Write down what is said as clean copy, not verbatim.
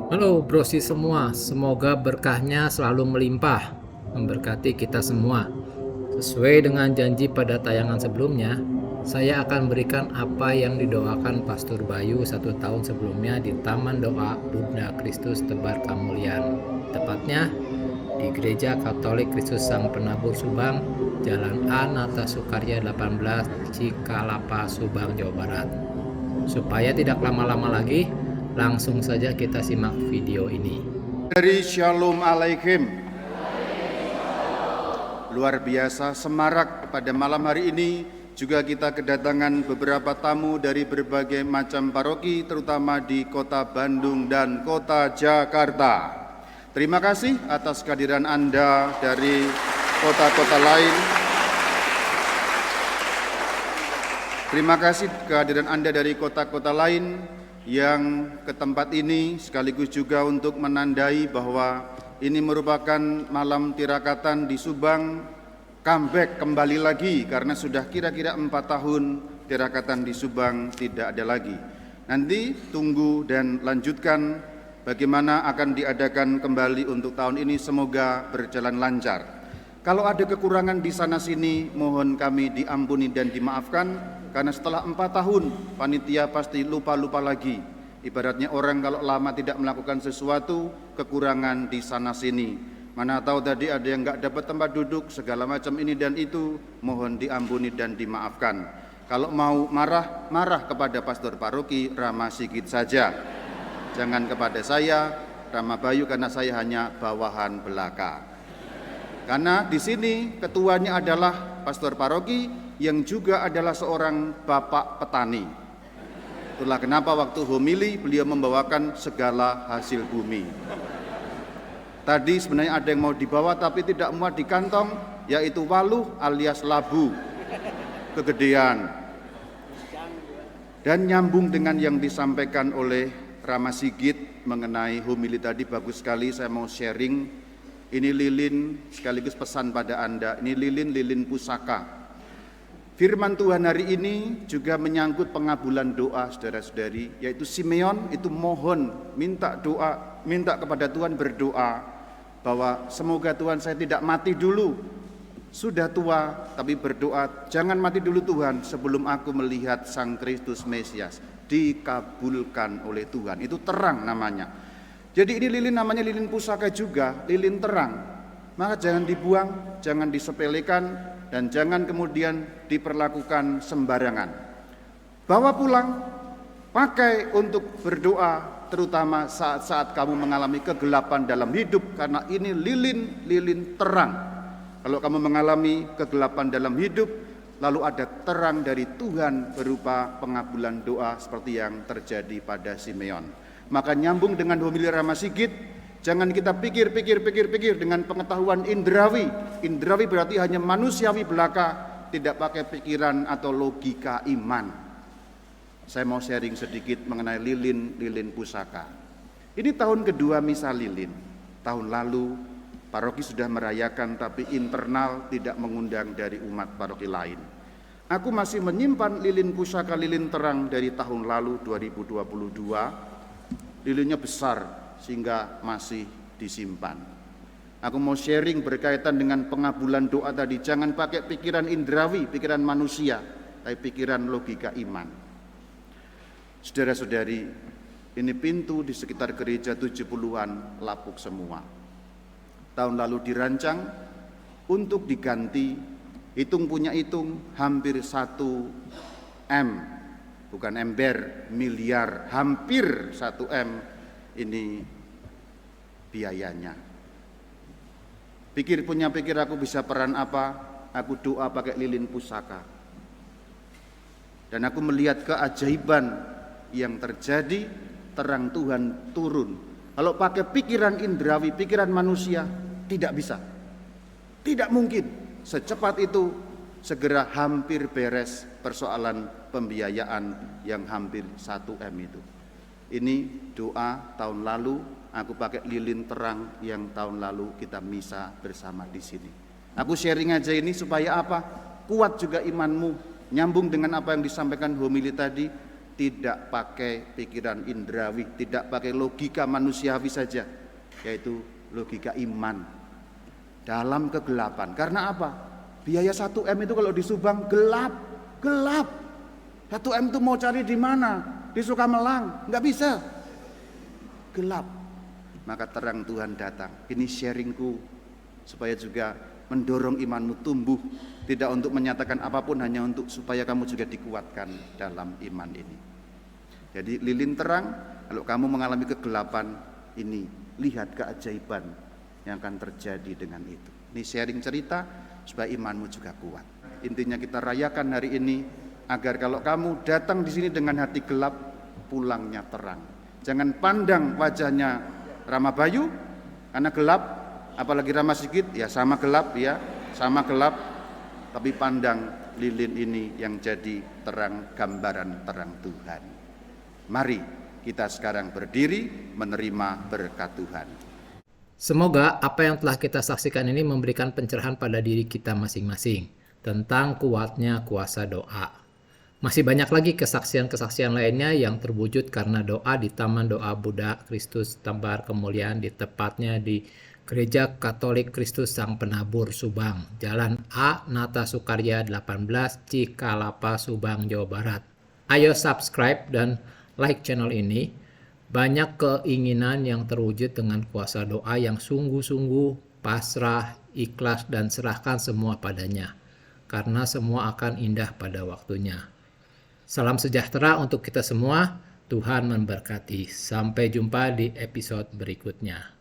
Halo brosi semua, semoga berkahnya selalu melimpah, memberkati kita semua. Sesuai dengan janji pada tayangan sebelumnya, saya akan berikan apa yang didoakan Pastor Bayu 1 tahun sebelumnya di Taman Doa Bunda Kristus Tebar Kamulian. Tepatnya di Gereja Katolik Kristus Sang Penabur Subang, Jalan A Nata Sukarya 18, Cikalapa, Subang, Jawa Barat. Supaya tidak lama-lama lagi, langsung saja kita simak video ini. Dari Shalom Alaikum. Luar biasa semarak pada malam hari ini juga kita kedatangan beberapa tamu dari berbagai macam paroki, terutama di kota Bandung dan kota Jakarta. Terima kasih atas kehadiran Anda dari kota-kota lain. Terima kasih kehadiran Anda dari kota-kota lain yang ke tempat ini, sekaligus juga untuk menandai bahwa ini merupakan malam tirakatan di Subang, comeback kembali lagi karena sudah kira-kira 4 tahun tirakatan di Subang tidak ada lagi. Nanti tunggu dan lanjutkan bagaimana akan diadakan kembali untuk tahun ini, semoga berjalan lancar. Kalau ada kekurangan di sana sini, mohon kami diampuni dan dimaafkan, karena setelah 4 tahun panitia pasti lupa-lupa lagi. Ibaratnya orang kalau lama tidak melakukan sesuatu, kekurangan di sana sini. Mana tahu tadi ada yang nggak dapat tempat duduk, segala macam ini dan itu, mohon diampuni dan dimaafkan. Kalau mau marah, marah kepada pastor paroki Rama Sigit saja. Jangan kepada saya, Rama Bayu, karena saya hanya bawahan belaka. Karena di sini ketuanya adalah pastor paroki yang juga adalah seorang bapak petani. Itulah kenapa waktu homili beliau membawakan segala hasil bumi. Tadi sebenarnya ada yang mau dibawa tapi tidak muat di kantong, yaitu waluh alias labu kegedean. Dan nyambung dengan yang disampaikan oleh Rama Sigit mengenai homili tadi, bagus sekali. Saya mau sharing. Ini lilin sekaligus pesan pada Anda. Ini lilin pusaka. Firman Tuhan hari ini juga menyangkut pengabulan doa, saudara-saudari, yaitu Simeon itu mohon, minta doa, minta kepada Tuhan, berdoa bahwa semoga Tuhan saya tidak mati dulu. Sudah tua tapi berdoa, jangan mati dulu Tuhan sebelum aku melihat Sang Kristus Mesias. Dikabulkan oleh Tuhan. Itu terang namanya. Jadi ini lilin namanya lilin pusaka juga, lilin terang. Maka jangan dibuang, jangan disepelekan, dan jangan kemudian diperlakukan sembarangan. Bawa pulang, pakai untuk berdoa, terutama saat-saat kamu mengalami kegelapan dalam hidup, karena ini lilin terang. Kalau kamu mengalami kegelapan dalam hidup, lalu ada terang dari Tuhan berupa pengabulan doa seperti yang terjadi pada Simeon. Maka nyambung dengan homili Rama Sigit, jangan kita pikir dengan pengetahuan indrawi. Indrawi berarti hanya manusiawi belaka, tidak pakai pikiran atau logika iman. Saya mau sharing sedikit mengenai lilin pusaka. Ini tahun kedua misa lilin. Tahun lalu paroki sudah merayakan, tapi internal tidak mengundang dari umat paroki lain. Aku masih menyimpan lilin pusaka lilin terang dari tahun lalu 2022. Lilinnya besar sehingga masih disimpan. Aku mau sharing berkaitan dengan pengabulan doa tadi. Jangan pakai pikiran indrawi, pikiran manusia, tapi pikiran logika iman. Saudara-saudari, ini pintu di sekitar gereja 70-an lapuk semua. Tahun lalu dirancang untuk diganti, hitung hampir 1 M. Bukan ember, miliar, hampir 1 M ini biayanya. Pikir aku bisa peran apa? Aku doa pakai lilin pusaka. Dan aku melihat keajaiban yang terjadi, terang Tuhan turun. Kalau pakai pikiran indrawi, pikiran manusia, tidak bisa. Tidak mungkin secepat itu segera hampir beres persoalan pembiayaan yang hampir 1 M itu. Ini doa tahun lalu, aku pakai lilin terang yang tahun lalu kita misa bersama di sini. Aku sharing aja ini supaya apa? Kuat juga imanmu, nyambung dengan apa yang disampaikan homili tadi. tidak pakai pikiran indrawi, tidak pakai logika manusiawi saja, yaitu logika iman dalam kegelapan. Karena apa? Biaya 1M itu kalau di Subang gelap. 1M itu mau cari di mana? Di Sukamelang, nggak bisa. Gelap. Maka terang Tuhan datang. Ini sharingku supaya juga mendorong imanmu tumbuh, tidak untuk menyatakan apapun, hanya untuk supaya kamu juga dikuatkan dalam iman ini. Jadi lilin terang, kalau kamu mengalami kegelapan ini, lihat keajaiban yang akan terjadi dengan itu. Ini sharing cerita supaya imanmu juga kuat. Intinya kita rayakan hari ini agar kalau kamu datang di sini dengan hati gelap, pulangnya terang. Jangan pandang wajahnya Rama Bayu karena gelap, apalagi Rama Sigit ya sama gelap, tapi pandang lilin ini yang jadi terang, gambaran terang Tuhan. Mari kita sekarang berdiri menerima berkat Tuhan. Semoga apa yang telah kita saksikan ini memberikan pencerahan pada diri kita masing-masing tentang kuatnya kuasa doa. Masih banyak lagi kesaksian-kesaksian lainnya yang terwujud karena doa di Taman Doa Buddha Kristus Tebar Kemuliaan, di tepatnya di Gereja Katolik Kristus Sang Penabur Subang, Jalan A Nata Sukarya 18, Cikalapa, Subang, Jawa Barat. Ayo subscribe dan like channel ini. Banyak keinginan yang terwujud dengan kuasa doa yang sungguh-sungguh pasrah, ikhlas, dan serahkan semua padanya. Karena semua akan indah pada waktunya. Salam sejahtera untuk kita semua. Tuhan memberkati. Sampai jumpa di episode berikutnya.